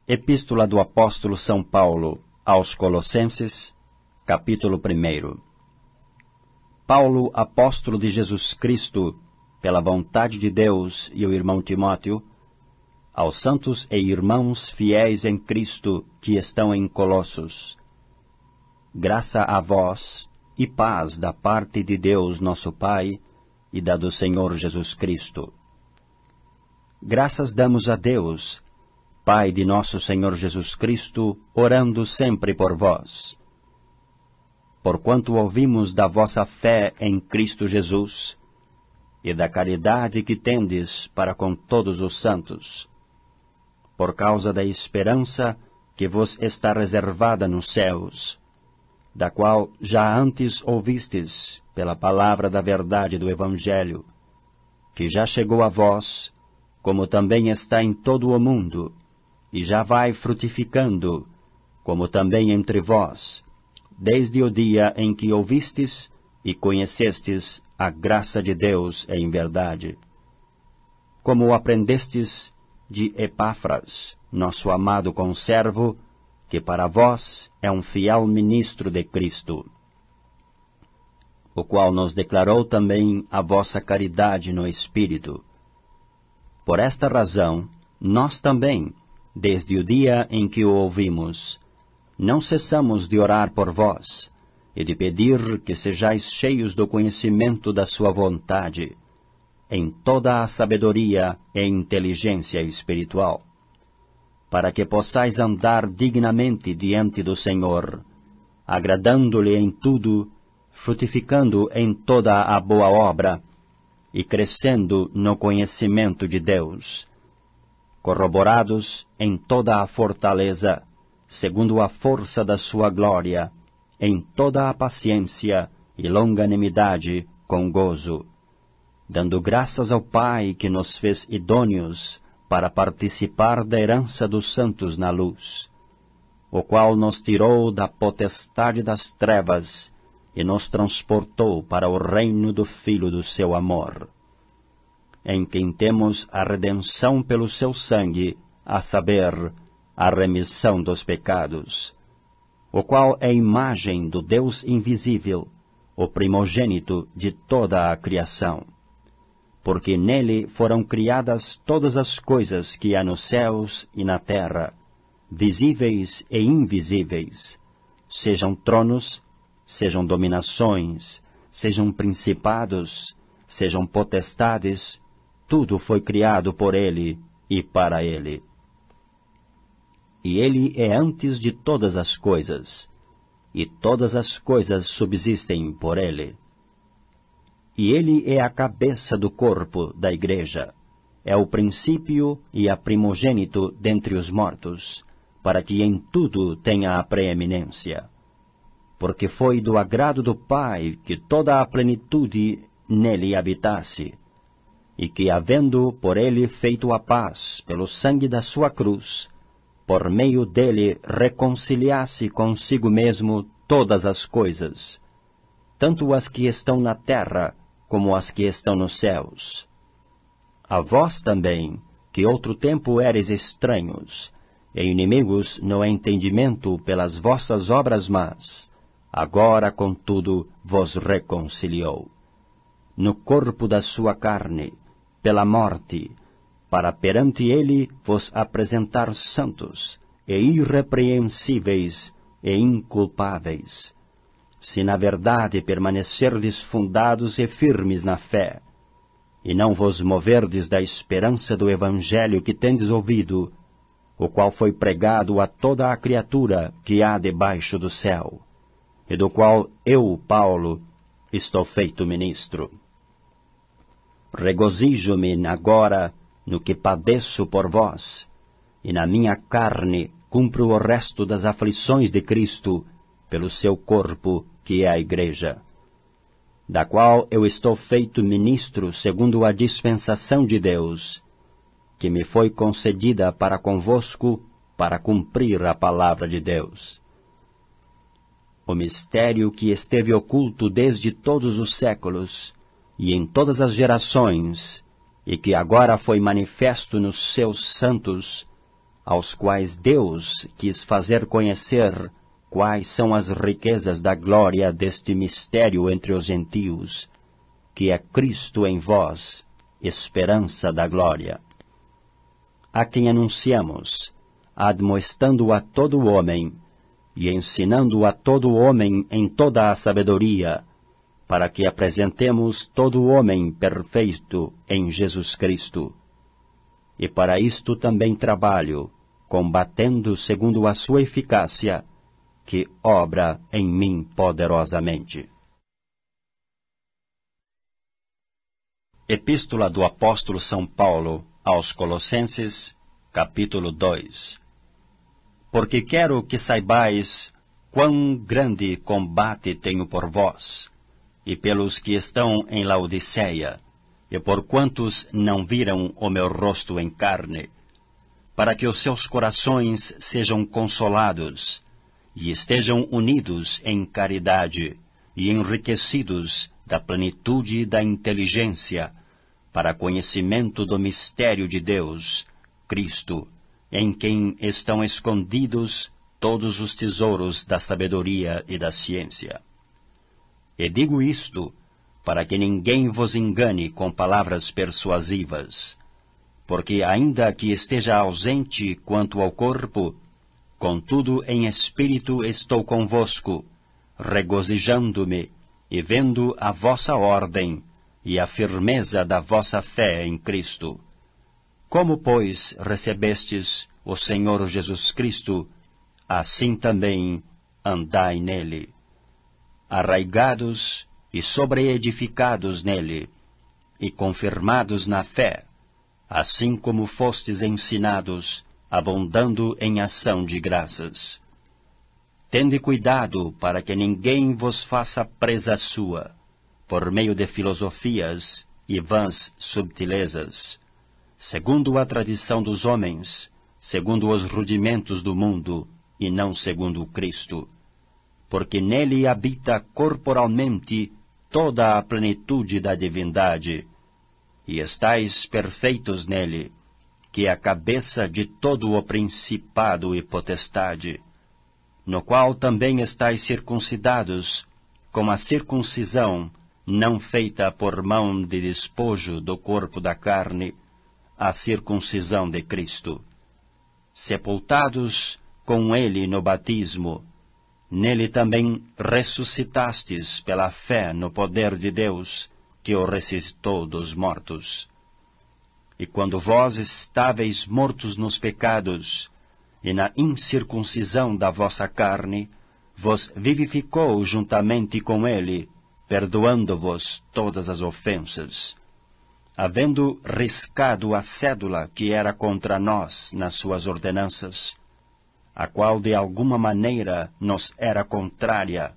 Epístola do Apóstolo São Paulo aos Colossenses, capítulo 1. Paulo, apóstolo de Jesus Cristo, pela vontade de Deus, e o irmão Timóteo, aos santos e irmãos fiéis em Cristo que estão em Colossos. Graça a vós e paz da parte de Deus nosso Pai e da do Senhor Jesus Cristo. Graças damos a Deus, Pai de nosso Senhor Jesus Cristo, orando sempre por vós. Porquanto ouvimos da vossa fé em Cristo Jesus, e da caridade que tendes para com todos os santos, por causa da esperança que vos está reservada nos céus, da qual já antes ouvistes pela palavra da verdade do Evangelho, que já chegou a vós, como também está em todo o mundo, e já vai frutificando, como também entre vós, desde o dia em que ouvistes e conhecestes a graça de Deus em verdade. Como aprendestes de Epáfras, nosso amado conservo, que para vós é um fiel ministro de Cristo, o qual nos declarou também a vossa caridade no Espírito. Por esta razão, nós também, desde o dia em que o ouvimos, não cessamos de orar por vós, e de pedir que sejais cheios do conhecimento da sua vontade, em toda a sabedoria e inteligência espiritual, para que possais andar dignamente diante do Senhor, agradando-lhe em tudo, frutificando em toda a boa obra, e crescendo no conhecimento de Deus, corroborados em toda a fortaleza, segundo a força da sua glória, em toda a paciência e longanimidade com gozo, dando graças ao Pai que nos fez idôneos para participar da herança dos santos na luz, o qual nos tirou da potestade das trevas e nos transportou para o reino do Filho do seu amor, em quem temos a redenção pelo seu sangue, a saber, a remissão dos pecados, o qual é a imagem do Deus invisível, o primogênito de toda a criação. Porque nele foram criadas todas as coisas que há nos céus e na terra, visíveis e invisíveis, sejam tronos, sejam dominações, sejam principados, sejam potestades, tudo foi criado por ele e para ele. E ele é antes de todas as coisas, e todas as coisas subsistem por ele. E ele é a cabeça do corpo da igreja, é o princípio e a primogênito dentre os mortos, para que em tudo tenha a preeminência. Porque foi do agrado do Pai que toda a plenitude nele habitasse, e que, havendo por ele feito a paz pelo sangue da sua cruz, por meio dele reconciliasse consigo mesmo todas as coisas, tanto as que estão na terra como as que estão nos céus. A vós também, que outro tempo éreis estranhos, e inimigos no entendimento pelas vossas obras más, agora, contudo, vos reconciliou, no corpo da sua carne, pela morte, para perante ele vos apresentar santos, e irrepreensíveis e inculpáveis, se na verdade permanecerdes fundados e firmes na fé, e não vos moverdes da esperança do Evangelho que tendes ouvido, o qual foi pregado a toda a criatura que há debaixo do céu, e do qual eu, Paulo, estou feito ministro. Regozijo-me agora no que padeço por vós, e na minha carne cumpro o resto das aflições de Cristo pelo seu corpo, que é a Igreja, da qual eu estou feito ministro segundo a dispensação de Deus, que me foi concedida para convosco, para cumprir a palavra de Deus. O mistério que esteve oculto desde todos os séculos, e em todas as gerações, e que agora foi manifesto nos seus santos, aos quais Deus quis fazer conhecer quais são as riquezas da glória deste mistério entre os gentios, que é Cristo em vós, esperança da glória. A quem anunciamos, admoestando a todo homem, e ensinando a todo homem em toda a sabedoria, para que apresentemos todo homem perfeito em Jesus Cristo. E para isto também trabalho, combatendo segundo a sua eficácia, que obra em mim poderosamente. Epístola do Apóstolo São Paulo aos Colossenses, capítulo 2. Porque quero que saibais quão grande combate tenho por vós, e pelos que estão em Laodiceia, e por quantos não viram o meu rosto em carne, para que os seus corações sejam consolados, e estejam unidos em caridade, e enriquecidos da plenitude da inteligência, para conhecimento do mistério de Deus, Cristo, em quem estão escondidos todos os tesouros da sabedoria e da ciência. E digo isto, para que ninguém vos engane com palavras persuasivas, porque ainda que esteja ausente quanto ao corpo, contudo em espírito estou convosco, regozijando-me e vendo a vossa ordem e a firmeza da vossa fé em Cristo. Como, pois, recebestes o Senhor Jesus Cristo, assim também andai nele, arraigados e sobreedificados nele, e confirmados na fé, assim como fostes ensinados, abundando em ação de graças. Tende cuidado para que ninguém vos faça presa sua, por meio de filosofias e vãs subtilezas, segundo a tradição dos homens, segundo os rudimentos do mundo, e não segundo Cristo, porque nele habita corporalmente toda a plenitude da divindade, e estáis perfeitos nele, que é a cabeça de todo o principado e potestade, no qual também estáis circuncidados, com a circuncisão não feita por mão de despojo do corpo da carne, a circuncisão de Cristo, sepultados com ele no batismo, nele também ressuscitastes pela fé no poder de Deus, que o ressuscitou dos mortos. E quando vós estáveis mortos nos pecados, e na incircuncisão da vossa carne, vos vivificou juntamente com ele, perdoando-vos todas as ofensas, havendo riscado a cédula que era contra nós nas suas ordenanças, a qual de alguma maneira nos era contrária,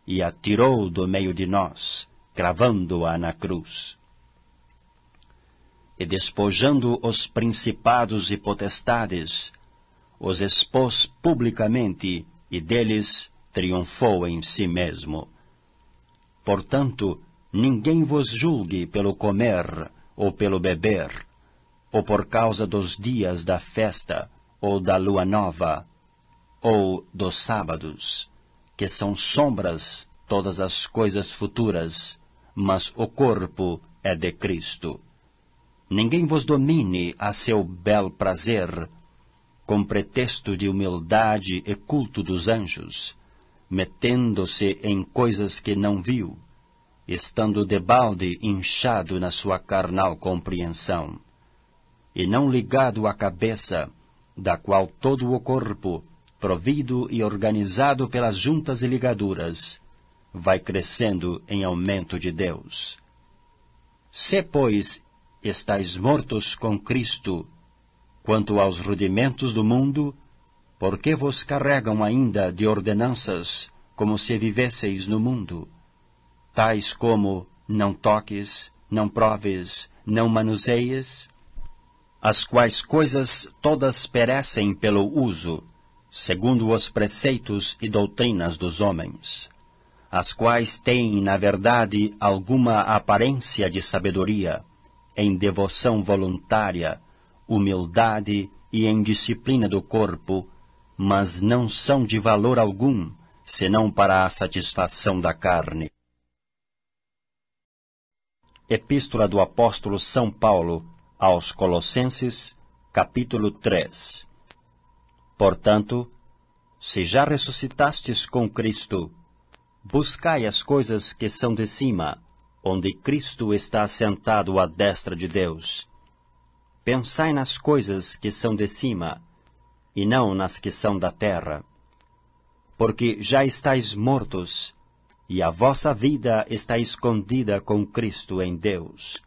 e a tirou do meio de nós, cravando-a na cruz. E despojando os principados e potestades, os expôs publicamente, e deles triunfou em si mesmo. Portanto, ninguém vos julgue pelo comer, ou pelo beber, ou por causa dos dias da festa, ou da lua nova, ou dos sábados, que são sombras todas as coisas futuras, mas o corpo é de Cristo. Ninguém vos domine a seu bel prazer, com pretexto de humildade e culto dos anjos, metendo-se em coisas que não viu, estando debalde inchado na sua carnal compreensão, e não ligado à cabeça, da qual todo o corpo, provido e organizado pelas juntas e ligaduras, vai crescendo em aumento de Deus. Se, pois, estáis mortos com Cristo, quanto aos rudimentos do mundo, por que vos carregam ainda de ordenanças, como se vivesseis no mundo? Tais como, não toques, não proves, não manuseies, as quais coisas todas perecem pelo uso, segundo os preceitos e doutrinas dos homens, as quais têm, na verdade, alguma aparência de sabedoria, em devoção voluntária, humildade e em disciplina do corpo, mas não são de valor algum, senão para a satisfação da carne. Epístola do Apóstolo São Paulo aos Colossenses, capítulo 3. Portanto, se já ressuscitastes com Cristo, buscai as coisas que são de cima, onde Cristo está assentado à destra de Deus. Pensai nas coisas que são de cima, e não nas que são da terra. Porque já estáis mortos, e a vossa vida está escondida com Cristo em Deus.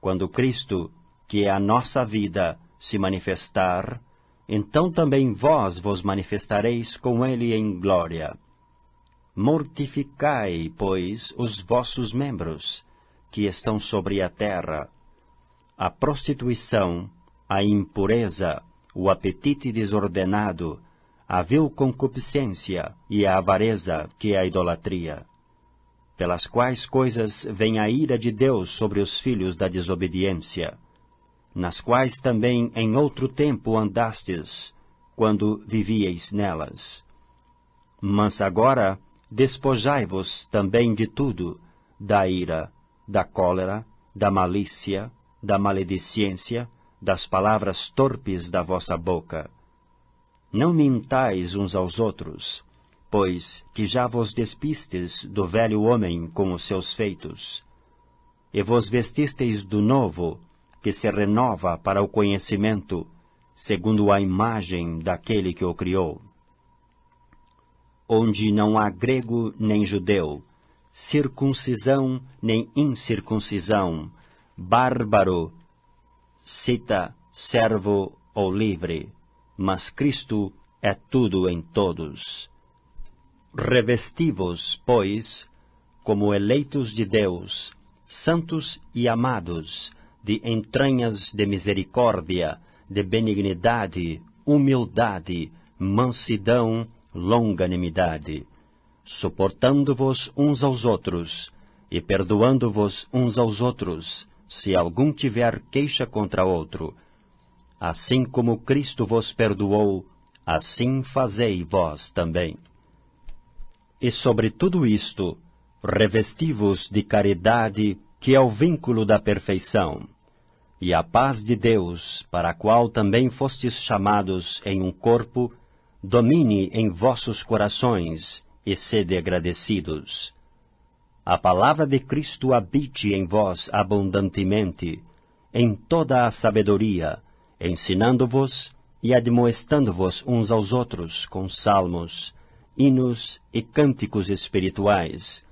Quando Cristo, que é a nossa vida, se manifestar, então também vós vos manifestareis com Ele em glória. Mortificai, pois, os vossos membros, que estão sobre a terra, a prostituição, a impureza, o apetite desordenado, a vil concupiscência e a avareza, que é a idolatria, pelas quais coisas vem a ira de Deus sobre os filhos da desobediência, nas quais também em outro tempo andastes, quando vivieis nelas. Mas agora despojai-vos também de tudo, da ira, da cólera, da malícia, da maledicência, das palavras torpes da vossa boca. Não mintais uns aos outros, pois que já vos despistes do velho homem com os seus feitos, e vos vestisteis do novo, que se renova para o conhecimento, segundo a imagem daquele que o criou. Onde não há grego nem judeu, circuncisão nem incircuncisão, bárbaro, cita, servo ou livre, mas Cristo é tudo em todos. Revesti-vos, pois, como eleitos de Deus, santos e amados, de entranhas de misericórdia, de benignidade, humildade, mansidão, longanimidade, suportando-vos uns aos outros, e perdoando-vos uns aos outros, se algum tiver queixa contra outro. Assim como Cristo vos perdoou, assim fazei vós também. E sobre tudo isto, revesti-vos de caridade, que é o vínculo da perfeição, e a paz de Deus, para a qual também fostes chamados em um corpo, domine em vossos corações, e sede agradecidos. A palavra de Cristo habite em vós abundantemente, em toda a sabedoria, ensinando-vos e admoestando-vos uns aos outros com salmos, hinos e cânticos espirituais,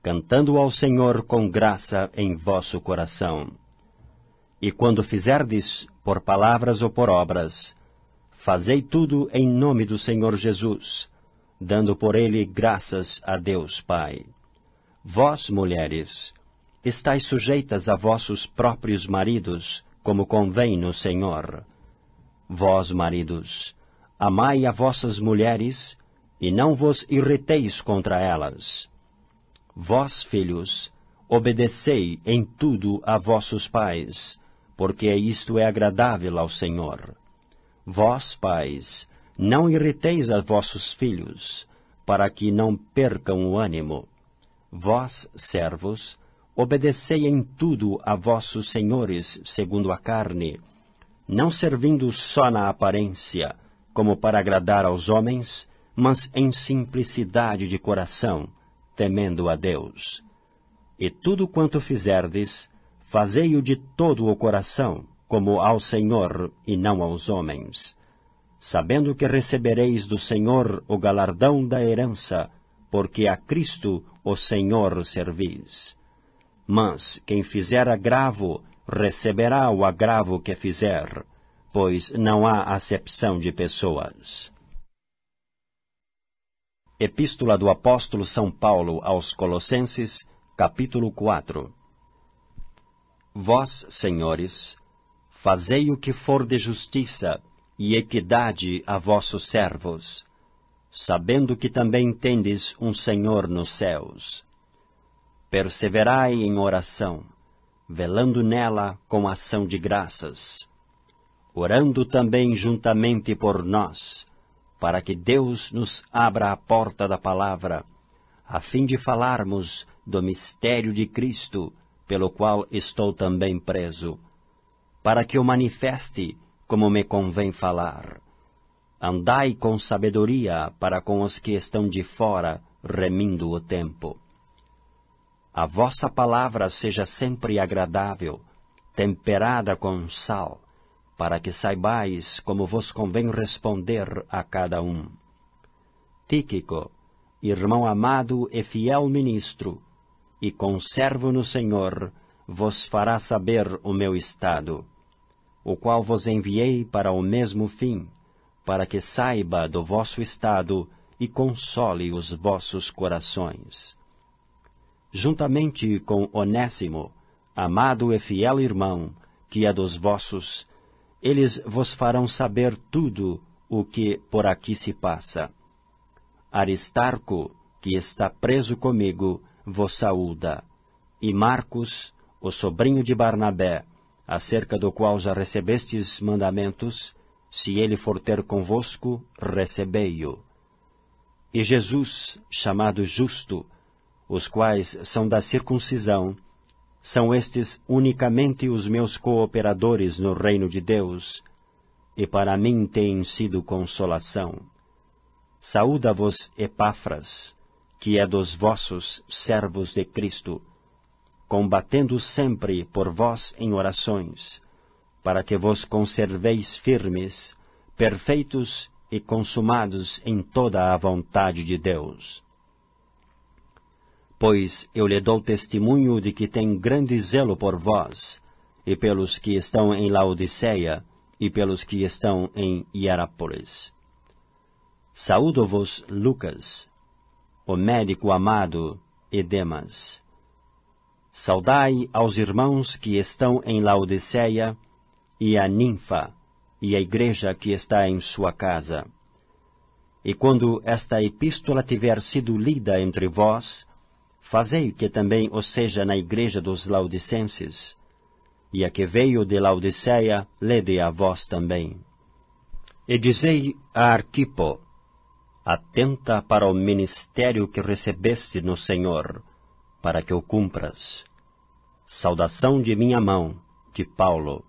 cantando ao Senhor com graça em vosso coração. E quando fizerdes, por palavras ou por obras, fazei tudo em nome do Senhor Jesus, dando por ele graças a Deus Pai. Vós, mulheres, estáis sujeitas a vossos próprios maridos, como convém no Senhor. Vós, maridos, amai a vossas mulheres, e não vos irriteis contra elas. Vós, filhos, obedecei em tudo a vossos pais, porque isto é agradável ao Senhor. Vós, pais, não irriteis a vossos filhos, para que não percam o ânimo. Vós, servos, obedecei em tudo a vossos senhores segundo a carne, não servindo só na aparência, como para agradar aos homens, mas em simplicidade de coração, temendo a Deus. E tudo quanto fizerdes, fazei-o de todo o coração, como ao Senhor e não aos homens, sabendo que recebereis do Senhor o galardão da herança, porque a Cristo o Senhor servis. Mas quem fizer agravo, receberá o agravo que fizer, pois não há acepção de pessoas. Epístola do Apóstolo São Paulo aos Colossenses, capítulo 4. Vós, senhores, fazei o que for de justiça e equidade a vossos servos, sabendo que também tendes um Senhor nos céus. Perseverai em oração, velando nela com ação de graças, orando também juntamente por nós, para que Deus nos abra a porta da palavra, a fim de falarmos do mistério de Cristo, pelo qual estou também preso, para que o manifeste como me convém falar. Andai com sabedoria para com os que estão de fora, remindo o tempo. A vossa palavra seja sempre agradável, temperada com sal, para que saibais como vos convém responder a cada um. Tíquico, irmão amado e fiel ministro, e conservo no Senhor, vos fará saber o meu estado, o qual vos enviei para o mesmo fim, para que saiba do vosso estado e console os vossos corações. Juntamente com Onésimo, amado e fiel irmão, que é dos vossos, eles vos farão saber tudo o que por aqui se passa. Aristarco, que está preso comigo, vos saúda, e Marcos, o sobrinho de Barnabé, acerca do qual já recebestes mandamentos, se ele for ter convosco, recebei-o. E Jesus, chamado Justo, os quais são da circuncisão, são estes unicamente os meus cooperadores no reino de Deus, e para mim têm sido consolação. Saúda-vos Epáfras, que é dos vossos servos de Cristo, combatendo sempre por vós em orações, para que vos conserveis firmes, perfeitos e consumados em toda a vontade de Deus. Pois eu lhe dou testemunho de que tem grande zelo por vós, e pelos que estão em Laodiceia, e pelos que estão em Hierápolis. Saúdo-vos Lucas, o médico amado, e Demas. Saudai aos irmãos que estão em Laodiceia, e a Ninfa, e a igreja que está em sua casa. E quando esta epístola tiver sido lida entre vós, fazei que também o seja na igreja dos Laodicenses, e a que veio de Laodiceia, lede a vós também. E dizei a Arquipo, atenta para o ministério que recebeste no Senhor, para que o cumpras. Saudação de minha mão, de Paulo.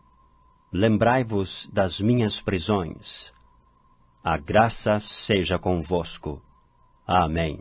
Lembrai-vos das minhas prisões. A graça seja convosco. Amém.